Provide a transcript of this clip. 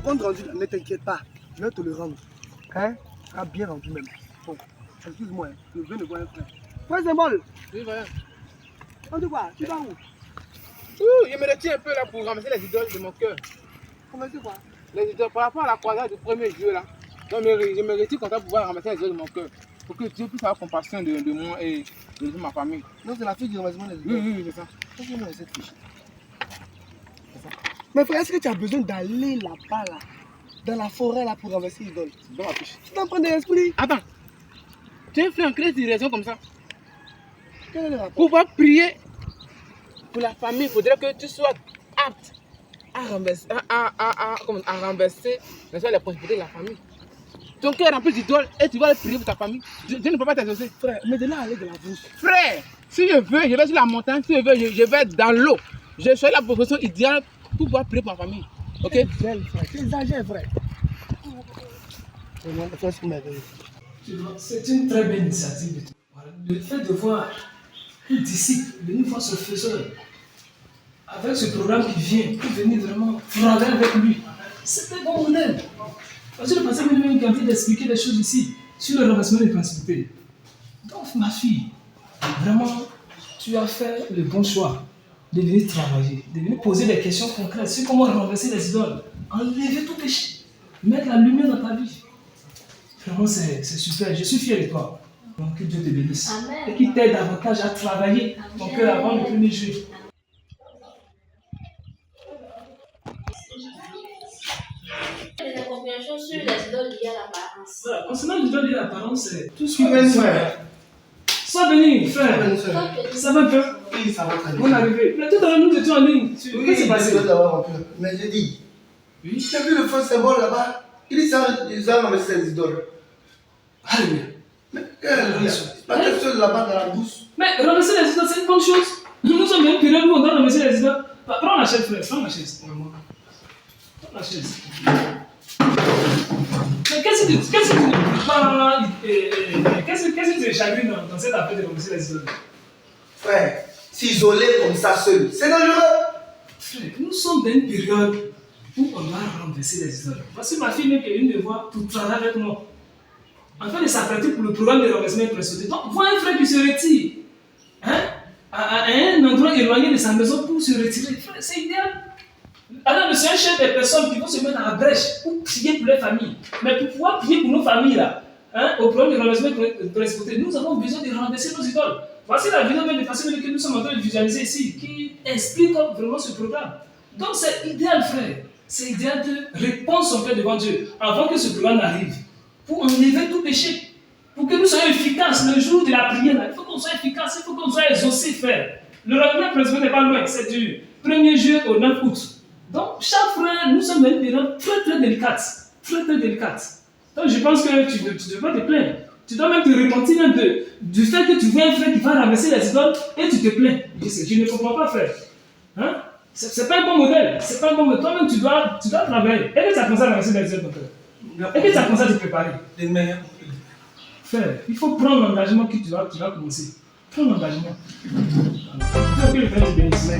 compte rendu, ne t'inquiète pas. Je vais te le rendre. Hein? Tu as bien rendu même. Bon, excuse-moi, hein. Je viens de voir un frère. Frère Symbole! Oui, voilà. On dit quoi? Tu vas où? Je me retiens un peu là pour ramasser les idoles de mon cœur. Comment c'est quoi? Les idoles par rapport à la croisade du premier jeu là. Donc je me retire comme ça pour pouvoir ramasser les idoles de mon cœur. Pour que Dieu puisse avoir compassion de moi et de ma famille. Non, c'est la fille du ramassement des Oui, idoles. oui, c'est ça. Pourquoi cette fiche? Mais frère, est-ce que tu as besoin d'aller là-bas, là, dans la forêt, là, pour ramasser les idoles? Dans ma fiche. Tu t'en prends de l'esprit? Attends. Tu as fait un crise de raison comme ça. Quel est le rapport? Pour pouvoir prier pour la famille, il faudrait que tu sois apte à renverser les prospérités de la famille. Ton cœur est rempli d'idoles et tu vas aller prier pour ta famille. Je ne peux pas t'exaucer. Frère, maintenant, aller de la bouche. Frère, si je veux, je vais sur la montagne. Si je veux, je vais dans l'eau. Je suis la position idéale pour pouvoir prier pour ma famille. Ok? Tu exagères, frère. C'est une très belle initiative. Le fait de voir un disciple venir voir ce faiseur avec ce programme qui vient pour venir vraiment travailler avec lui, c'est un bon modèle. Parce que le passé même qui est en train d'expliquer des choses ici sur le renversement des principautés. Donc, ma fille, vraiment, tu as fait le bon choix de venir travailler, de venir poser des questions concrètes sur comment renverser les idoles, enlever tout péché, mettre la lumière dans ta vie. Vraiment, c'est super. Je suis fier de toi. Donc, que Dieu te bénisse. Amen. Et qu'il t'aide davantage à travailler ton cœur avant le premier jeu. Les incompréhensions sur les idoles liées à l'apparence. Voilà. Concernant l'idole de l'apparence, c'est tout ce qui Amen, frère. Sois béni, frère. Ça va bien? Oui, ça va très bien. On est arrivé. Mais tout à l'heure, nous étions en ligne. Qu'est-ce qui s'est passé? Mais j'ai dit, Oui. tu as vu le faux symbole là-bas? Il dit ça, ils ont ramassé ses idoles. Alléluia. Mais c'est pas quelque chose là-bas dans la bouche. Mais ramasser les idoles, c'est une bonne chose. Nous sommes dans une période où on doit ramasser les idoles. Prends la chaise, frère. Prends la chaise. Prends la chaise. Mais qu'est-ce que tu es chagrine dans cette affaire de ramasser les idoles? Frère, s'isoler comme ça seul, c'est dangereux. Frère, nous sommes dans une période où on doit renverser les idoles. Voici ma fille qui est venue me voir pour travailler avec moi. En train de s'apprêter pour le programme de renversement précédent. Donc, vois un frère qui se retire à un endroit éloigné de sa maison pour se retirer. Frère, c'est idéal. Alors, le Seigneur cherche des personnes qui vont se mettre à la brèche pour prier pour les familles. Mais pour pouvoir prier pour nos familles, là, au programme de renversement précédent, nous avons besoin de renverser nos idoles. Voici la vidéo même de façon que nous sommes en train de visualiser ici, qui explique vraiment ce programme. Donc, c'est idéal, frère. C'est idéal de répondre son cœur devant Dieu avant que ce programme n'arrive. Pour enlever tout péché. Pour que nous soyons efficaces le jour de la prière. Il faut qu'on soit efficace, il faut qu'on soit exaucé, frère. Le renversement précédent n'est pas loin, c'est du 1er juillet au 9 août. Donc, chaque frère, nous sommes dans une période très très délicate. Très très délicate. Donc, je pense que tu ne dois pas te plaindre. Tu dois même te repentir même du fait que tu vois un frère qui va ramasser les idoles et tu te plains. Je ne comprends pas, frère. Hein? C'est pas un bon modèle. C'est pas un bon modèle. Toi-même, tu dois travailler. Et que tu as commencé à ramasser les idoles, mon frère. Et que tu as commencé à te préparer. Frère, il faut prendre l'engagement que tu vas commencer. Prends l'engagement. Que le Frère te bénisse.